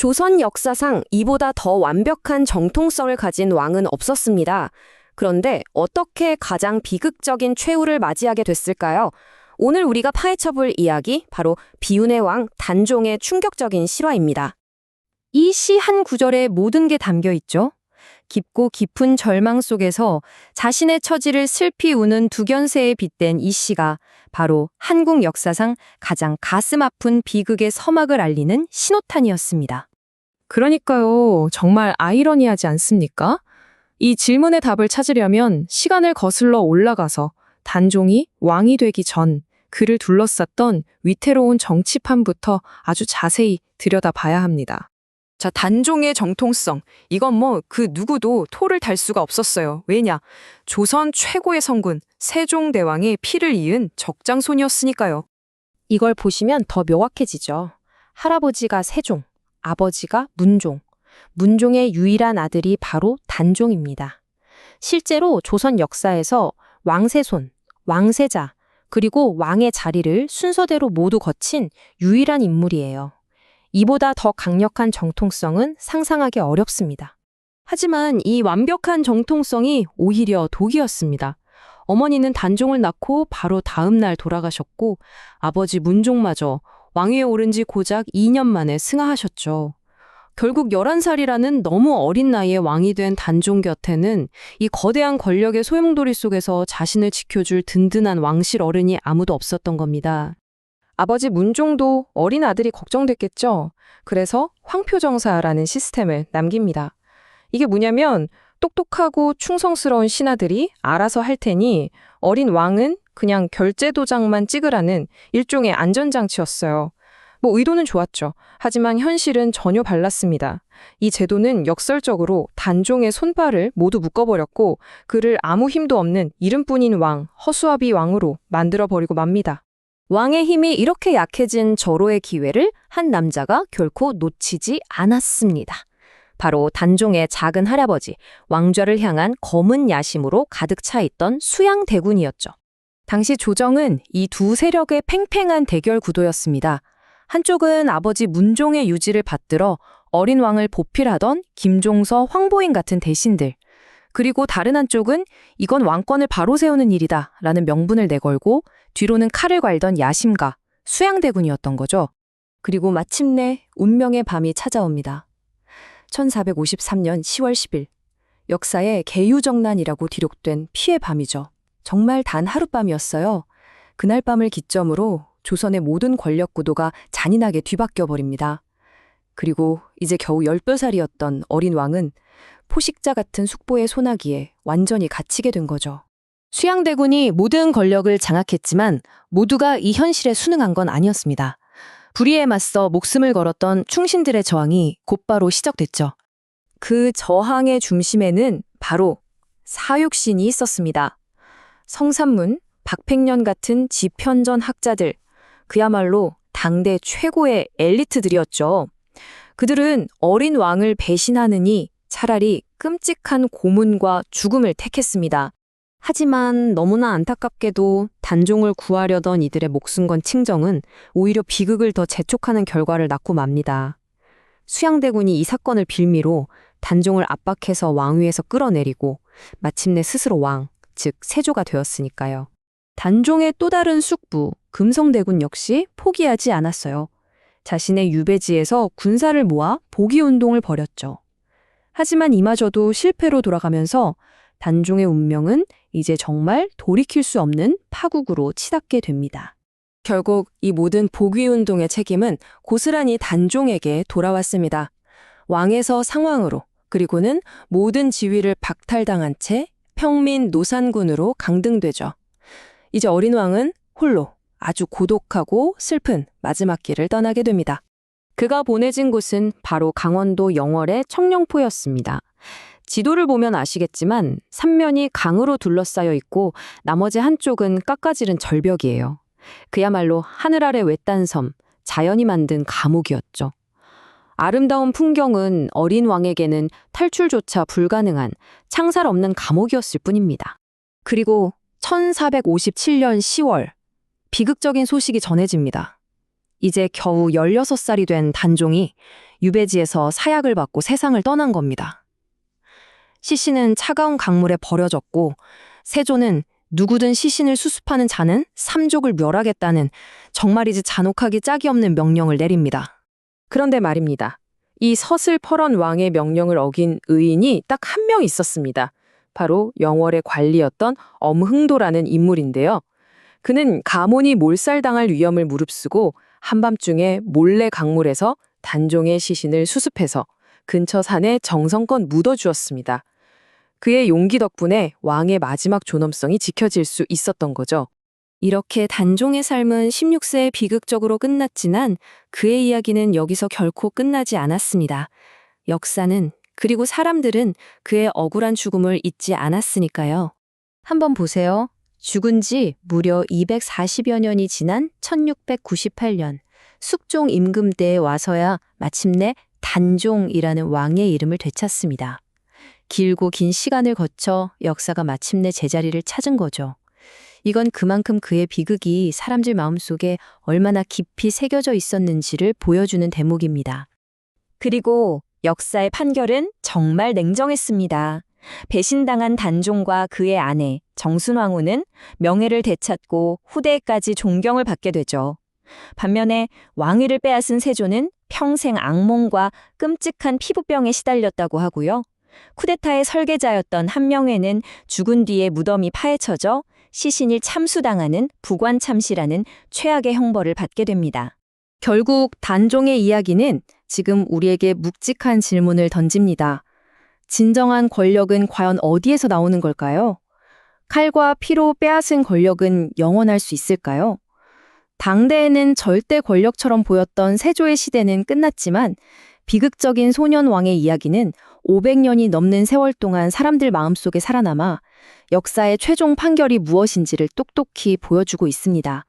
조선 역사상 이보다 더 완벽한 정통성을 가진 왕은 없었습니다. 그런데 어떻게 가장 비극적인 최후를 맞이하게 됐을까요? 오늘 우리가 파헤쳐볼 이야기, 바로 비운의 왕 단종의 충격적인 실화입니다. 이 시 한 구절에 모든 게 담겨 있죠. 깊고 깊은 절망 속에서 자신의 처지를 슬피 우는 두견세에 빗댄 이 시가 바로 한국 역사상 가장 가슴 아픈 비극의 서막을 알리는 신호탄이었습니다. 그러니까요. 정말 아이러니하지 않습니까? 이 질문의 답을 찾으려면 시간을 거슬러 올라가서 단종이 왕이 되기 전 그를 둘러쌌던 위태로운 정치판부터 아주 자세히 들여다봐야 합니다. 자, 단종의 정통성. 이건 그 누구도 토를 달 수가 없었어요. 왜냐? 조선 최고의 성군 세종대왕의 피를 이은 적장손이었으니까요. 이걸 보시면 더 명확해지죠. 할아버지가 세종, 아버지가 문종. 문종의 유일한 아들이 바로 단종입니다. 실제로 조선 역사에서 왕세손, 왕세자, 그리고 왕의 자리를 순서대로 모두 거친 유일한 인물이에요. 이보다 더 강력한 정통성은 상상하기 어렵습니다. 하지만 이 완벽한 정통성이 오히려 독이었습니다. 어머니는 단종을 낳고 바로 다음 날 돌아가셨고 아버지 문종마저 왕위에 오른 지 고작 2년 만에 승하하셨죠. 결국 11살이라는 너무 어린 나이에 왕이 된 단종 곁에는 이 거대한 권력의 소용돌이 속에서 자신을 지켜줄 든든한 왕실 어른이 아무도 없었던 겁니다. 아버지 문종도 어린 아들이 걱정됐겠죠. 그래서 황표정사라는 시스템을 남깁니다. 이게 뭐냐면 똑똑하고 충성스러운 신하들이 알아서 할 테니 어린 왕은 그냥 결제 도장만 찍으라는 일종의 안전장치였어요. 의도는 좋았죠. 하지만 현실은 전혀 달랐습니다. 이 제도는 역설적으로 단종의 손발을 모두 묶어버렸고 그를 아무 힘도 없는 이름뿐인 왕, 허수아비 왕으로 만들어버리고 맙니다. 왕의 힘이 이렇게 약해진 절호의 기회를 한 남자가 결코 놓치지 않았습니다. 바로 단종의 작은 할아버지, 왕좌를 향한 검은 야심으로 가득 차 있던 수양대군이었죠. 당시 조정은 이 두 세력의 팽팽한 대결 구도였습니다. 한쪽은 아버지 문종의 유지를 받들어 어린 왕을 보필하던 김종서, 황보인 같은 대신들. 그리고 다른 한쪽은 이건 왕권을 바로 세우는 일이다 라는 명분을 내걸고 뒤로는 칼을 갈던 야심가, 수양대군이었던 거죠. 그리고 마침내 운명의 밤이 찾아옵니다. 1453년 10월 10일, 역사의 계유정난이라고 기록된 피의 밤이죠. 정말 단 하룻밤이었어요. 그날 밤을 기점으로 조선의 모든 권력 구도가 잔인하게 뒤바뀌어 버립니다. 그리고 이제 겨우 10살이었던 어린 왕은 포식자 같은 숙보의 소나기에 완전히 갇히게 된 거죠. 수양대군이 모든 권력을 장악했지만 모두가 이 현실에 순응한 건 아니었습니다. 불의에 맞서 목숨을 걸었던 충신들의 저항이 곧바로 시작됐죠. 그 저항의 중심에는 바로 사육신이 있었습니다. 성삼문, 박팽년 같은 지편전 학자들, 그야말로 당대 최고의 엘리트들이었죠. 그들은 어린 왕을 배신하느니 차라리 끔찍한 고문과 죽음을 택했습니다. 하지만 너무나 안타깝게도 단종을 구하려던 이들의 목숨 건 칭정은 오히려 비극을 더 재촉하는 결과를 낳고 맙니다. 수양대군이 이 사건을 빌미로 단종을 압박해서 왕위에서 끌어내리고 마침내 스스로 왕, 즉 세조가 되었으니까요. 단종의 또 다른 숙부, 금성대군 역시 포기하지 않았어요. 자신의 유배지에서 군사를 모아 복위운동을 벌였죠. 하지만 이마저도 실패로 돌아가면서 단종의 운명은 이제 정말 돌이킬 수 없는 파국으로 치닫게 됩니다. 결국 이 모든 복위운동의 책임은 고스란히 단종에게 돌아왔습니다. 왕에서 상왕으로, 그리고는 모든 지위를 박탈당한 채 평민 노산군으로 강등되죠. 이제 어린 왕은 홀로 아주 고독하고 슬픈 마지막 길을 떠나게 됩니다. 그가 보내진 곳은 바로 강원도 영월의 청룡포였습니다. 지도를 보면 아시겠지만 삼면이 강으로 둘러싸여 있고 나머지 한쪽은 깎아지른 절벽이에요. 그야말로 하늘 아래 외딴 섬, 자연이 만든 감옥이었죠. 아름다운 풍경은 어린 왕에게는 탈출조차 불가능한 창살 없는 감옥이었을 뿐입니다. 그리고 1457년 10월, 비극적인 소식이 전해집니다. 이제 겨우 16살이 된 단종이 유배지에서 사약을 받고 세상을 떠난 겁니다. 시신은 차가운 강물에 버려졌고 세조는 누구든 시신을 수습하는 자는 삼족을 멸하겠다는 정말이지 잔혹하기 짝이 없는 명령을 내립니다. 그런데 말입니다. 이 서슬퍼런 왕의 명령을 어긴 의인이 딱 한 명 있었습니다. 바로 영월의 관리였던 엄흥도라는 인물인데요. 그는 가문이 몰살당할 위험을 무릅쓰고 한밤중에 몰래 강물에서 단종의 시신을 수습해서 근처 산에 정성껏 묻어주었습니다. 그의 용기 덕분에 왕의 마지막 존엄성이 지켜질 수 있었던 거죠. 이렇게 단종의 삶은 16세에 비극적으로 끝났지만 그의 이야기는 여기서 결코 끝나지 않았습니다. 역사는 그리고 사람들은 그의 억울한 죽음을 잊지 않았으니까요. 한번 보세요. 죽은 지 무려 240여 년이 지난 1698년 숙종 임금 때에 와서야 마침내 단종이라는 왕의 이름을 되찾습니다. 길고 긴 시간을 거쳐 역사가 마침내 제자리를 찾은 거죠. 이건 그만큼 그의 비극이 사람들 마음속에 얼마나 깊이 새겨져 있었는지를 보여주는 대목입니다. 그리고 역사의 판결은 정말 냉정했습니다. 배신당한 단종과 그의 아내 정순왕후는 명예를 되찾고 후대에까지 존경을 받게 되죠. 반면에 왕위를 빼앗은 세조는 평생 악몽과 끔찍한 피부병에 시달렸다고 하고요. 쿠데타의 설계자였던 한명회는 죽은 뒤에 무덤이 파헤쳐져 시신이 참수당하는 부관참시라는 최악의 형벌을 받게 됩니다. 결국 단종의 이야기는 지금 우리에게 묵직한 질문을 던집니다. 진정한 권력은 과연 어디에서 나오는 걸까요? 칼과 피로 빼앗은 권력은 영원할 수 있을까요? 당대에는 절대 권력처럼 보였던 세조의 시대는 끝났지만 비극적인 소년왕의 이야기는 500년이 넘는 세월 동안 사람들 마음속에 살아남아 역사의 최종 판결이 무엇인지를 똑똑히 보여주고 있습니다.